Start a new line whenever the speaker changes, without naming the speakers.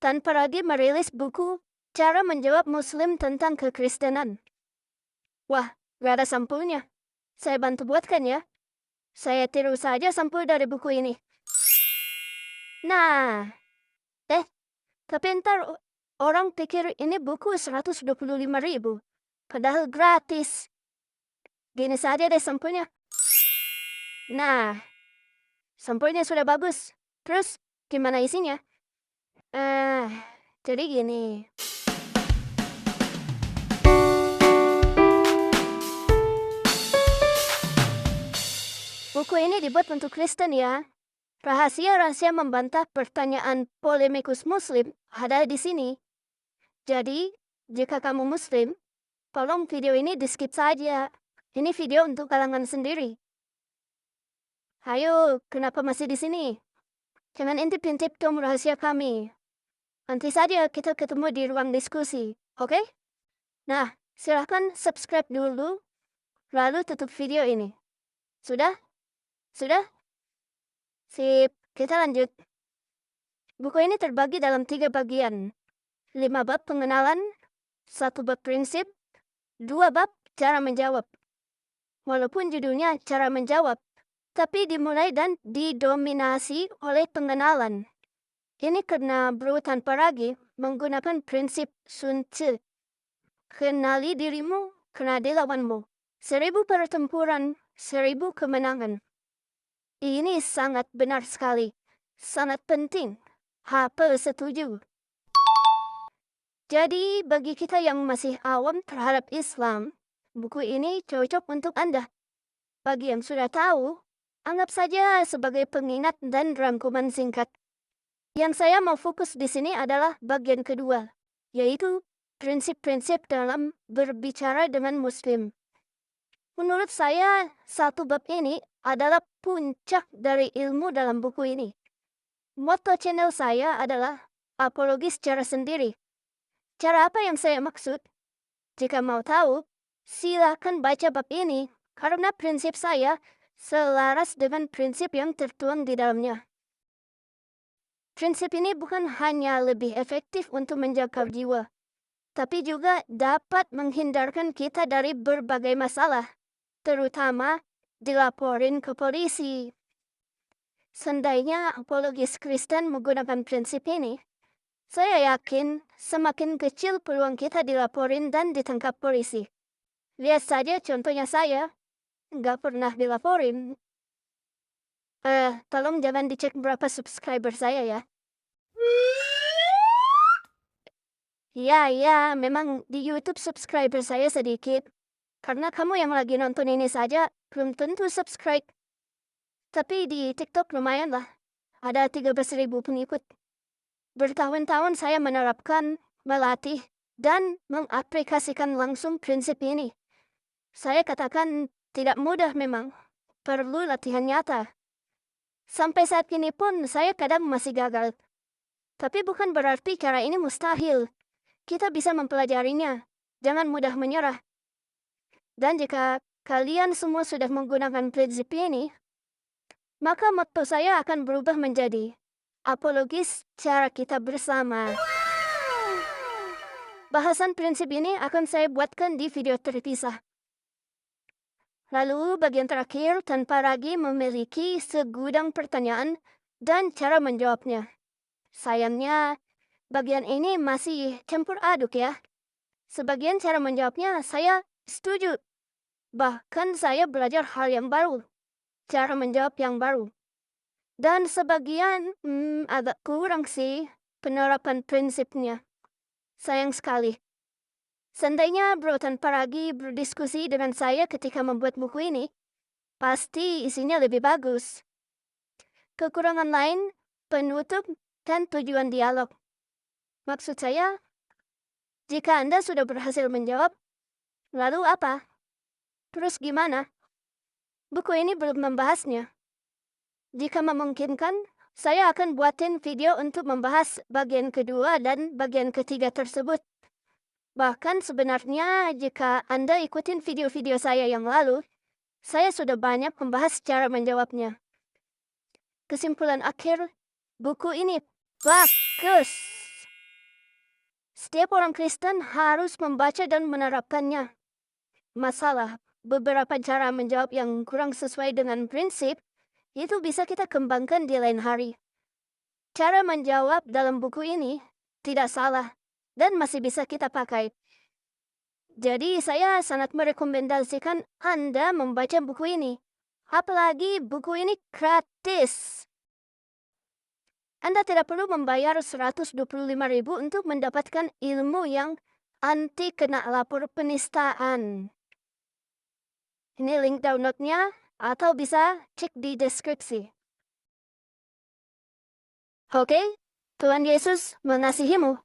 tanpa lagi merilis buku Cara Menjawab Muslim tentang Kekristenan. Wah, gak ada sampulnya. Saya bantu buatkan ya. Saya tiru saja sampul dari buku ini. Nah, tapi ntar orang pikir ini buku 125.000. Padahal gratis. Gini saja deh sampulnya. Nah, sampulnya sudah bagus. Terus, gimana isinya? Jadi gini. Buku ini dibuat untuk Kristen ya. Rahasia-rahasia membantah pertanyaan polemikus Muslim ada di sini. Jadi, jika kamu Muslim, tolong video ini di-skip saja. Ini video untuk kalangan sendiri. Hayo, kenapa masih di sini? Jangan intip-intip dong rahasia kami. Nanti saja kita ketemu di ruang diskusi, oke? Nah, silahkan subscribe dulu, lalu tutup video ini. Sudah? Sudah? Sip, kita lanjut. Buku ini terbagi dalam 3 bagian. 5 bab pengenalan, 1 bab prinsip, 2 bab cara menjawab. Walaupun judulnya cara menjawab, tapi dimulai dan didominasi oleh pengenalan. Ini karena Bro tanpa lagi menggunakan prinsip Sun Tzu. Kenali dirimu, kenali lawanmu. 1000 pertempuran, 1000 kemenangan. Ini sangat benar sekali. Sangat penting. Apa setuju? Jadi bagi kita yang masih awam terhadap Islam, buku ini cocok untuk Anda. Bagi yang sudah tahu, anggap saja sebagai pengingat dan rangkuman singkat. Yang saya mau fokus di sini adalah bagian kedua, yaitu prinsip-prinsip dalam berbicara dengan Muslim. Menurut saya, 1 bab ini adalah puncak dari ilmu dalam buku ini. Motto channel saya adalah apologi secara sendiri. Cara apa yang saya maksud? Jika mau tahu, silakan baca bab ini karena prinsip saya selaras dengan prinsip yang tertuang di dalamnya. Prinsip ini bukan hanya lebih efektif untuk menjaga jiwa, tapi juga dapat menghindarkan kita dari berbagai masalah, terutama dilaporin ke polisi. Seandainya apologis Kristen menggunakan prinsip ini, saya yakin semakin kecil peluang kita dilaporin dan ditangkap polisi. Lihat saja contohnya saya, nggak pernah dilaporin. Tolong jangan dicek berapa subscriber saya ya. Ya, memang di YouTube subscriber saya sedikit. Karena kamu yang lagi nonton ini saja belum tentu subscribe. Tapi di TikTok lumayan lah. Ada 13.000 pengikut. Bertahun-tahun saya menerapkan, melatih, dan mengaplikasikan langsung prinsip ini. Saya katakan tidak mudah memang. Perlu latihan nyata. Sampai saat ini pun saya kadang masih gagal. Tapi bukan berarti cara ini mustahil. Kita bisa mempelajarinya. Jangan mudah menyerah. Dan jika kalian semua sudah menggunakan prinsip ini, maka motto saya akan berubah menjadi apologis cara kita bersama. Bahasan prinsip ini akan saya buatkan di video terpisah. Lalu bagian terakhir tanpa lagi memiliki segudang pertanyaan dan cara menjawabnya. Sayangnya, bagian ini masih campur aduk ya. Sebagian cara menjawabnya saya setuju. Bahkan saya belajar hal yang baru. Cara menjawab yang baru. Dan sebagian agak kurang sih penerapan prinsipnya. Sayang sekali. Seandainya Bro tanpa lagi berdiskusi dengan saya ketika membuat buku ini, pasti isinya lebih bagus. Kekurangan lain, penutup, dan tujuan dialog. Maksud saya, jika Anda sudah berhasil menjawab, lalu apa? Terus gimana? Buku ini belum membahasnya. Jika memungkinkan, saya akan buatin video untuk membahas bagian kedua dan bagian ketiga tersebut. Bahkan sebenarnya jika Anda ikutin video-video saya yang lalu, saya sudah banyak membahas cara menjawabnya. Kesimpulan akhir, buku ini bagus. Setiap orang Kristen harus membaca dan menerapkannya. Masalah, beberapa cara menjawab yang kurang sesuai dengan prinsip, itu bisa kita kembangkan di lain hari. Cara menjawab dalam buku ini tidak salah dan masih bisa kita pakai. Jadi saya sangat merekomendasikan Anda membaca buku ini. Apalagi buku ini gratis. Anda tidak perlu membayar 125.000 untuk mendapatkan ilmu yang anti kena lapor penistaan. Ini link downloadnya atau bisa cek di deskripsi. Oke, Tuhan Yesus mengasihimu.